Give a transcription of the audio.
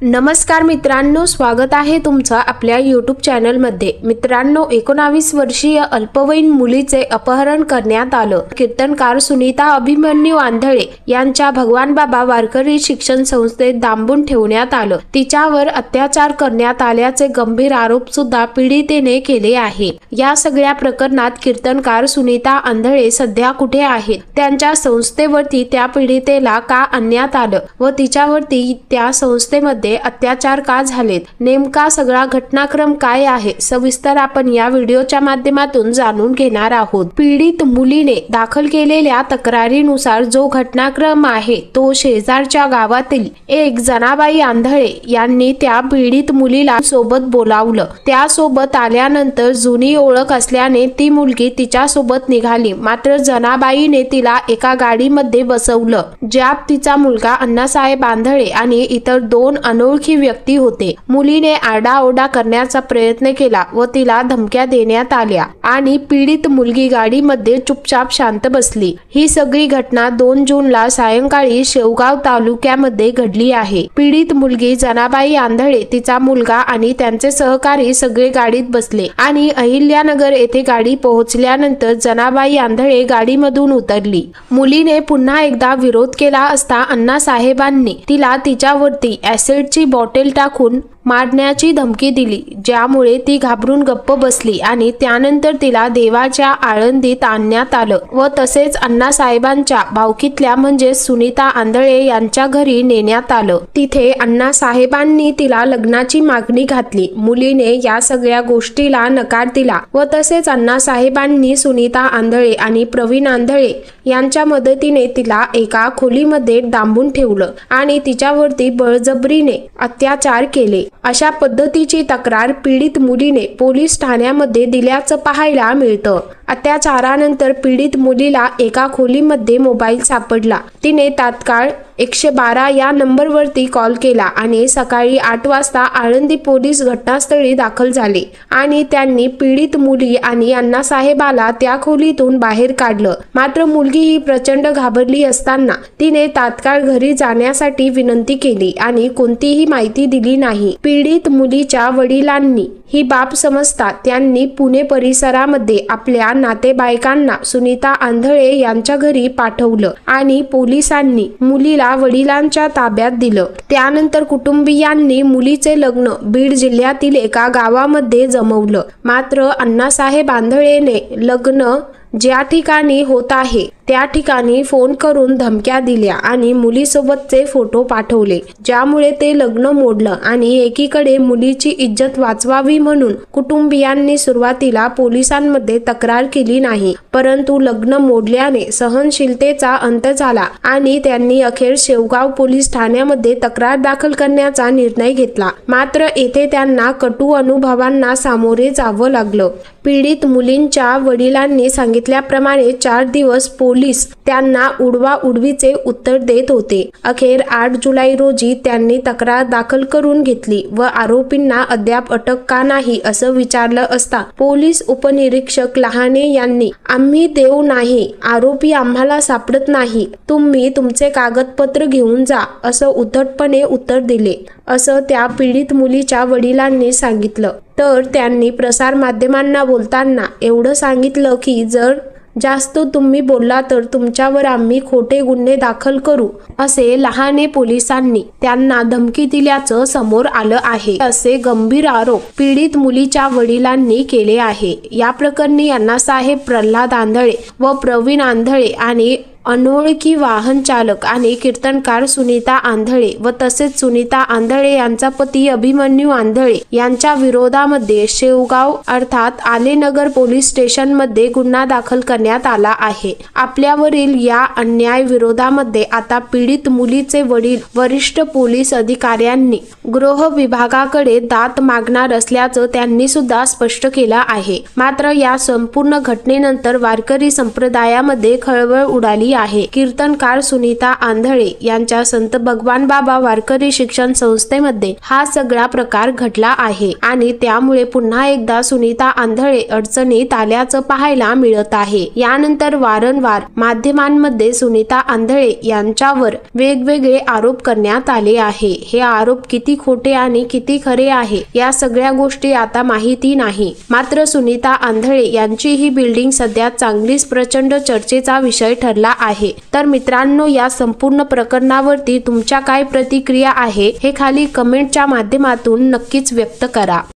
नमस्कार मित्रांनो, स्वागत आहे तुमचं आपल्या YouTube चॅनलमध्ये। मित्रांनो, 19 वर्षीय अल्पवयीन मुलीचे अपहरण करण्यात आलं। कीर्तनकार सुनीता अभिमन्यू आंधळे यांच्या भगवान बाबा वारकरी शिक्षण संस्थेत डांबून ठेवण्यात आलं। तिच्यावर अत्याचार करण्यात आल्याचे गंभीर आरोप सुद्धा पीडितेने केले आहे। या सगळ्या प्रकरणात कीर्तनकार सुनीता आंधळे सध्या कुठे आहेत, त्यांच्या संस्थेवरती त्या पीडितेला का आणण्यात आलं व तिच्यावरती त्या संस्थेमध्ये अत्याचार का झालेत, नेमका सगळा घटनाक्रम काय आहे, सविस्तर आपण या व्हिडिओच्या माध्यमातून जाणून घेणार आहोत। पीडित मुलीने दाखल केलेल्या तक्रारीनुसार जो घटनाक्रम आहे तो शेजारच्या गावातील एक जनाबाई आंधळे यांनी त्या पीडित मुलीला सोबत बोलावलं। त्यासोबत आल्यानंतर जुनी ओळख असल्याने ती मुलगी तिच्या सोबत निघाली, मात्र जनाबाईने तिला एका गाडीमध्ये बसवलं ज्यात तिचा मुलगा अण्णासाहेब आंधळे आणि इतर दोन अनोळखी व्यक्ती होते। मुलीने आरडाओरडा करण्याचा प्रयत्न केला व तिला धमक्या देण्यात आल्या आणि पीडित मुलगी गाडीमध्ये चुपचाप शांत बसली। ही सगळी घटना 2 जूनला सायंकाळी शेवगाव तालुक्यामध्ये घडली आहे। पीडित मुलगी जनाबाई आंधळे, तिचा मुलगा आणि त्यांचे सहकारी सगळे गाडीत बसले आणि अहिल्यानगर येथे गाडी पोहोचल्यानंतर जनाबाई आंधळे गाडीमधून उतरली। मुलीने पुन्हा एकदा विरोध केला असता अण्णासाहेबांनी तिला तिच्यावरती ऍसिडची बॉटल टाकून मारण्याची धमकी दिली, ज्यामुळे ती घाबरून गप्प बसली आणि त्यानंतर तिला देवाच्या आळंदीत आणण्यात आलं व तसेच अण्णासाहेबांच्या भावकीतल्या म्हणजे सुनीता आंधळे यांच्या घरी नेण्यात आलं। तिथे अण्णासाहेबांनी तिला लग्नाची मागणी घातली। मुलीने या सगळ्या गोष्टीला नकार दिला व तसेच अण्णासाहेबांनी सुनीता आंधळे आणि प्रवीण आंधळे यांच्या मदतीने तिला एका खोलीमध्ये डांबून ठेवलं आणि तिच्यावरती बळजबरीने अत्याचार केले। अशा पद्धतीची तक्रार पीडित मुलीने पोलीस ठाण्यामध्ये दिल्याचं पाहायला मिळतं। अत्याचारानंतर पीडित मुलीला एका खोलीमध्ये मोबाईल सापडला। तिने तात्काळ 112 या नंबरवरती कॉल केला आणि सकाळी 8 वाजता आळंदी पोलीस घटनास्थळी दाखल झाले आणि त्यांनी पीडित मुली आणि अण्णासाहेबाला त्या खोलीतून बाहेर काढलं। मात्र मुलगी ही प्रचंड घाबरली असताना तिने तात्काळ घरी जाण्यासाठी विनंती केली आणि कोणतीही माहिती दिली नाही। पीडित मुलीच्या वडिलांनी ही बाब समजता त्यांनी पुणे परिसरामध्ये आपल्या नातेवाईकांना सुनीता आंधळे यांच्या घरी पाठवलं आणि पोलिसांनी मुलीला वडिलांच्या ताब्यात दिलं। त्यानंतर कुटुंबियांनी मुलीचे लग्न बीड जिल्ह्यातील एका गावामध्ये जमवलं। मात्र अण्णासाहेब आंधळेने लग्न ज्या ठिकाणी होत आहे त्या ठिकाणी फोन करून धमक्या दिल्या आणि मुलीसोबतचे फोटो पाठवले, ज्यामुळे ते लग्न मोडलं आणि एकीकडे मुलीची इज्जत वाचवावी म्हणून कुटुंबियांनी सुरुवातीला पोलिसांमध्ये तक्रार केली नाही, परंतु लग्न मोडल्याने सहनशीलतेचा अंत झाला आणि त्यांनी अखेर शेवगाव पोलीस ठाण्यामध्ये तक्रार दाखल करण्याचा निर्णय घेतला। मात्र येथे त्यांना कटू अनुभवांना सामोरे जावं लागलं। पीडित मुलींच्या वडिलांनी सांगितल्याप्रमाणे 4 दिवस पोलीस त्यांना उडवाउडवीचे उत्तर देत होते। अखेर 8 जुलै रोजी त्यांनी तक्रार दाखल करून घेतली व आरोपींना अद्याप अटक का नाही असं विचारलं असता पोलीस उपनिरीक्षक लहाने यांनी आम्ही देव नाही, आरोपी आम्हाला सापडत नाही, तुम्ही तुमचे कागदपत्र घेऊन जा असं उद्धटपणे उत्तर दिले, असं त्या पीडित मुलीच्या वडिलांनी सांगितलं। तर त्यांनी प्रसार माध्यमांना बोलताना एवढं सांगितलं की जर जास्त तुम्ही बोलला तर तुमच्यावर आम्ही खोटे गुन्हे दाखल करू, असे लहाने पोलिसांनी त्यांना धमकी दिल्याचं समोर आलं आहे। असे गंभीर आरोप पीडित मुलीच्या वडिलांनी केले आहे। या प्रकरणी अण्णासाहेब प्रल्हाद आंधळे व प्रवीण आंधळे आणि अनोळखी वाहन चालक आणि कीर्तनकार सुनीता आंधळे व तसेच सुनीता आंधळे यांचा पती अभिमन्यू आंधळे यांच्या विरोधामध्ये शेवगाव अर्थात आलेनगर पोलीस स्टेशन मध्ये गुन्हा दाखल करण्यात आला आहे। आपल्यावरील या अन्याय विरोधामध्ये आता पीडित मुलीचे वडील वरिष्ठ पोलीस अधिकाऱ्यांनी गृह विभागाकडे दाद मागणार असल्याचं त्यांनी सुद्धा स्पष्ट केलं आहे। मात्र या संपूर्ण घटनेनंतर वारकरी संप्रदायामध्ये खळबळ उडाली आली आहे। कीर्तनकार सुनीता आंधळे यांच्या संत भगवान बाबा वारकरी शिक्षण संस्थेमध्ये हा सगळा प्रकार घडला आहे आणि त्यामुळे पुन्हा एकदा सुनीता आंधळे अडचणीत आल्याचं पाहायला मिळत आहे। यानंतर वारंवार माध्यमांमध्ये सुनीता आंधळे यांच्यावर वेगवेगळे आरोप करण्यात आले आहे। हे आरोप किती खोटे आणि किती खरे आहे या सगळ्या गोष्टी आता माहिती नाही। मात्र सुनीता आंधळे यांची ही बिल्डिंग सध्या चांगलीच प्रचंड चर्चेचा विषय ठरला आहे। तर मित्रांनो, या संपूर्ण प्रकरणावरती तुमच्या काय प्रतिक्रिया आहे हे खाली कमेंटच्या माध्यमातून नक्कीच व्यक्त करा।